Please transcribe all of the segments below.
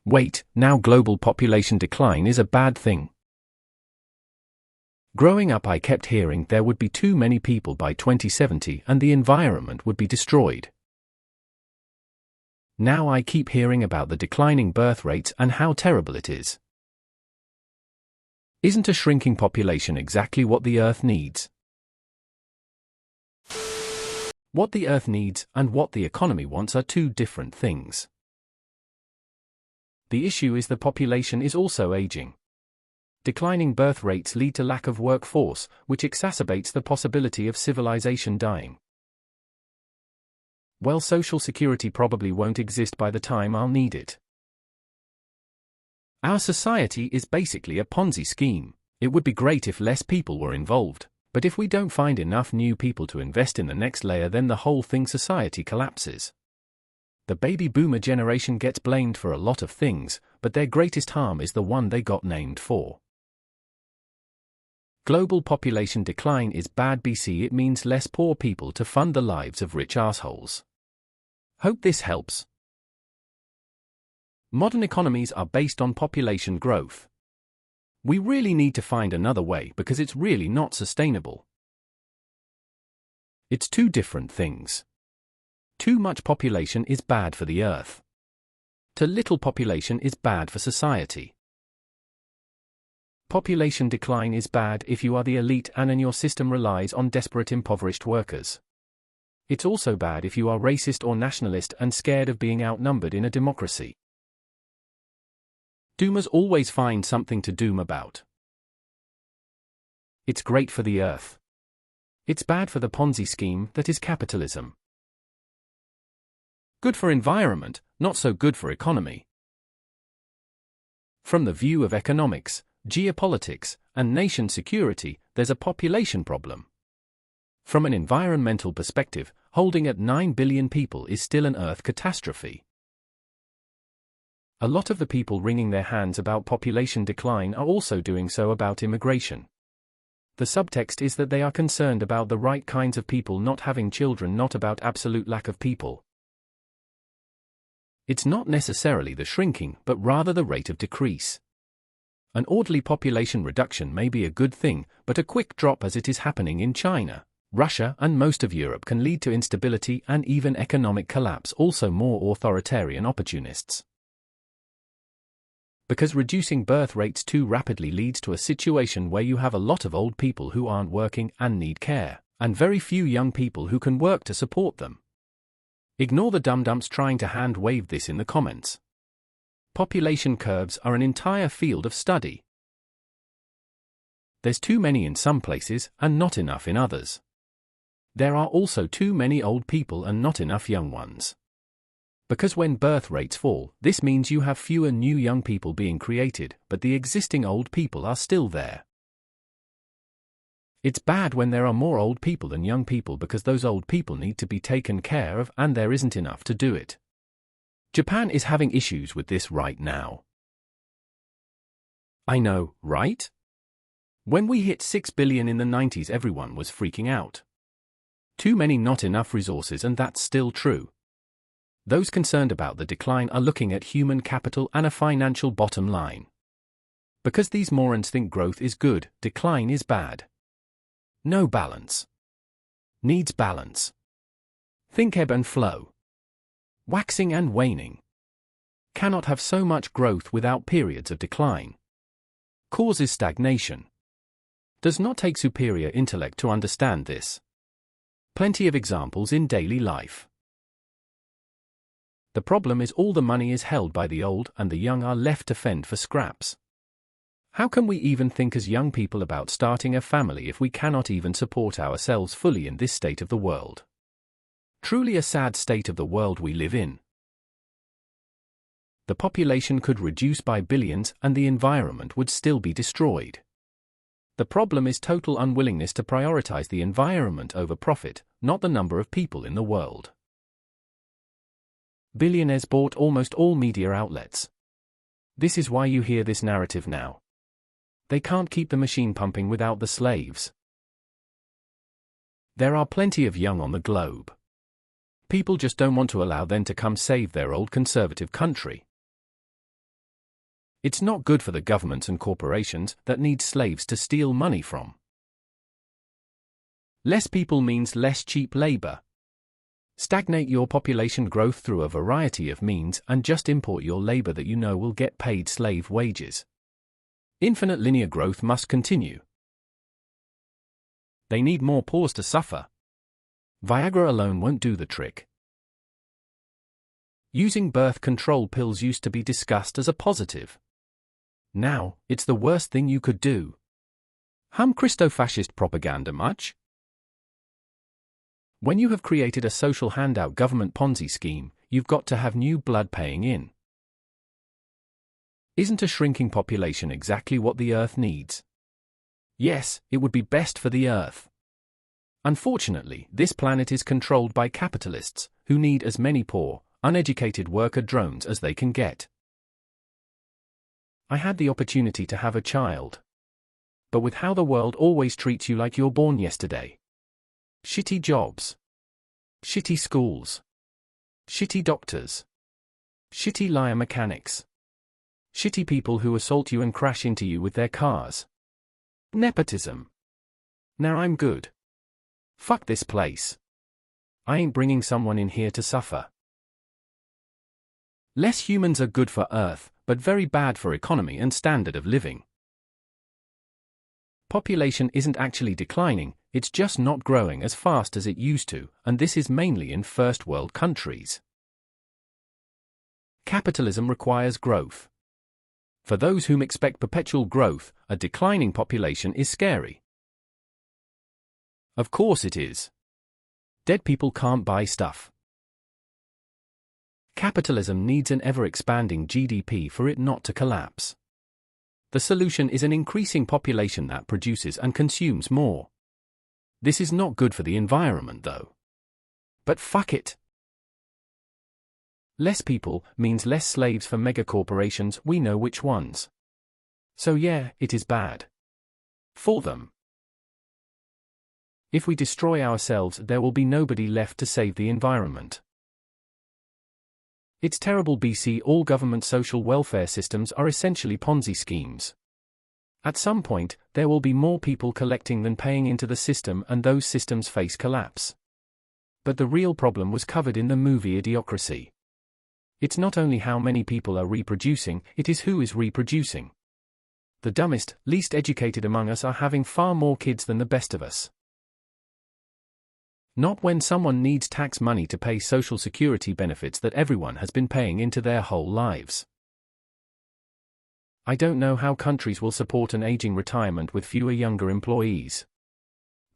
Wait, now global population decline is a bad thing. Growing up, I kept hearing there would be too many people by 2070 and the environment would be destroyed. Now I keep hearing about the declining birth rates and how terrible it is. Isn't a shrinking population exactly what the Earth needs? What the Earth needs and what the economy wants are two different things. The issue is the population is also aging. Declining birth rates lead to lack of workforce, which exacerbates the possibility of civilization dying. Well, Social Security probably won't exist by the time I'll need it. Our society is basically a Ponzi scheme. It would be great if less people were involved, but if we don't find enough new people to invest in the next layer, then the whole society collapses. The baby boomer generation gets blamed for a lot of things, but their greatest harm is the one they got named for. Global population decline is bad BC. It means less poor people to fund the lives of rich assholes. Hope this helps. Modern economies are based on population growth. We really need to find another way because it's really not sustainable. It's two different things. Too much population is bad for the Earth. Too little population is bad for society. Population decline is bad if you are the elite and your system relies on desperate impoverished workers. It's also bad if you are racist or nationalist and scared of being outnumbered in a democracy. Doomers always find something to doom about. It's great for the Earth. It's bad for the Ponzi scheme that is capitalism. Good for environment, not so good for economy. From the view of economics, geopolitics, and nation security, there's a population problem. From an environmental perspective, holding at 9 billion people is still an Earth catastrophe. A lot of the people wringing their hands about population decline are also doing so about immigration. The subtext is that they are concerned about the right kinds of people not having children, not about absolute lack of people. It's not necessarily the shrinking, but rather the rate of decrease. An orderly population reduction may be a good thing, but a quick drop as it is happening in China, Russia and most of Europe can lead to instability and even economic collapse, also more authoritarian opportunists. Because reducing birth rates too rapidly leads to a situation where you have a lot of old people who aren't working and need care, and very few young people who can work to support them. Ignore the dum-dums trying to hand-wave this in the comments. Population curves are an entire field of study. There's too many in some places and not enough in others. There are also too many old people and not enough young ones. Because when birth rates fall, this means you have fewer new young people being created, but the existing old people are still there. It's bad when there are more old people than young people because those old people need to be taken care of and there isn't enough to do it. Japan is having issues with this right now. I know, right? When we hit 6 billion in the 90s, everyone was freaking out. Too many, not enough resources, and that's still true. Those concerned about the decline are looking at human capital and a financial bottom line. Because these morons think growth is good, decline is bad. No balance. Needs balance. Think ebb and flow. Waxing and waning. Cannot have so much growth without periods of decline. Causes stagnation. Does not take superior intellect to understand this. Plenty of examples in daily life. The problem is all the money is held by the old and the young are left to fend for scraps. How can we even think as young people about starting a family if we cannot even support ourselves fully in this state of the world? Truly a sad state of the world we live in. The population could reduce by billions and the environment would still be destroyed. The problem is total unwillingness to prioritize the environment over profit, not the number of people in the world. Billionaires bought almost all media outlets. This is why you hear this narrative now. They can't keep the machine pumping without the slaves. There are plenty of young on the globe. People just don't want to allow them to come save their old conservative country. It's not good for the governments and corporations that need slaves to steal money from. Less people means less cheap labor. Stagnate your population growth through a variety of means and just import your labor that you know will get paid slave wages. Infinite linear growth must continue. They need more poors to suffer. Viagra alone won't do the trick. Using birth control pills used to be discussed as a positive. Now, it's the worst thing you could do. Christo-fascist propaganda much? When you have created a social handout government Ponzi scheme, you've got to have new blood paying in. Isn't a shrinking population exactly what the Earth needs? Yes, it would be best for the Earth. Unfortunately, this planet is controlled by capitalists, who need as many poor, uneducated worker drones as they can get. I had the opportunity to have a child. But with how the world always treats you like you're born yesterday. Shitty jobs. Shitty schools. Shitty doctors. Shitty liar mechanics. Shitty people who assault you and crash into you with their cars. Nepotism. Now I'm good. Fuck this place. I ain't bringing someone in here to suffer. Less humans are good for Earth, but very bad for economy and standard of living. Population isn't actually declining, it's just not growing as fast as it used to, and this is mainly in first world countries. Capitalism requires growth. For those whom expect perpetual growth, a declining population is scary. Of course it is. Dead people can't buy stuff. Capitalism needs an ever-expanding GDP for it not to collapse. The solution is an increasing population that produces and consumes more. This is not good for the environment though. But fuck it. Less people means less slaves for megacorporations, we know which ones. So yeah, it is bad. For them. If we destroy ourselves, there will be nobody left to save the environment. It's terrible. BC all government social welfare systems are essentially Ponzi schemes. At some point, there will be more people collecting than paying into the system and those systems face collapse. But the real problem was covered in the movie Idiocracy. It's not only how many people are reproducing, it is who is reproducing. The dumbest, least educated among us are having far more kids than the best of us. Not when someone needs tax money to pay social security benefits that everyone has been paying into their whole lives. I don't know how countries will support an aging retirement with fewer younger employees.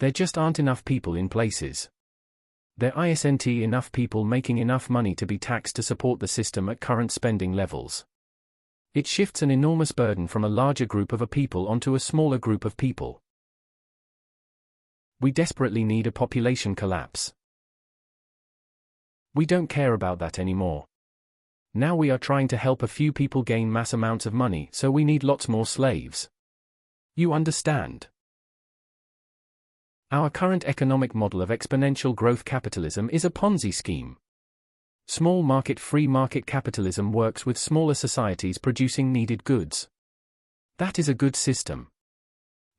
There just aren't enough people in places. There isn't enough people making enough money to be taxed to support the system at current spending levels. It shifts an enormous burden from a larger group of people onto a smaller group of people. We desperately need a population collapse. We don't care about that anymore. Now we are trying to help a few people gain mass amounts of money, so we need lots more slaves. You understand? Our current economic model of exponential growth capitalism is a Ponzi scheme. Small market free market capitalism works with smaller societies producing needed goods. That is a good system.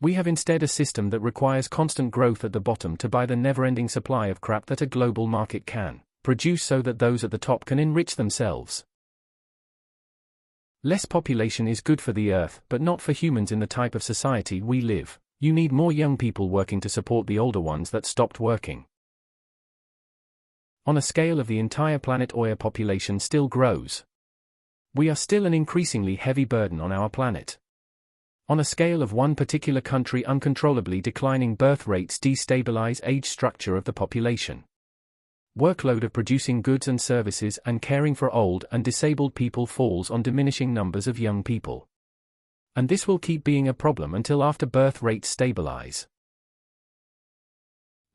We have instead a system that requires constant growth at the bottom to buy the never-ending supply of crap that a global market can produce so that those at the top can enrich themselves. Less population is good for the Earth, but not for humans in the type of society we live. You need more young people working to support the older ones that stopped working. On a scale of the entire planet, our population still grows. We are still an increasingly heavy burden on our planet. On a scale of one particular country, uncontrollably declining birth rates destabilize age structure of the population. Workload of producing goods and services and caring for old and disabled people falls on diminishing numbers of young people. And this will keep being a problem until after birth rates stabilize.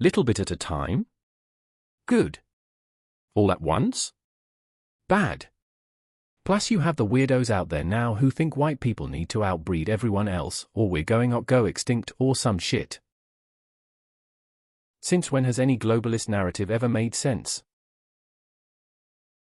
Little bit at a time? Good. All at once? Bad. Plus you have the weirdos out there now who think white people need to outbreed everyone else, or we're going to go extinct, or some shit. Since when has any globalist narrative ever made sense?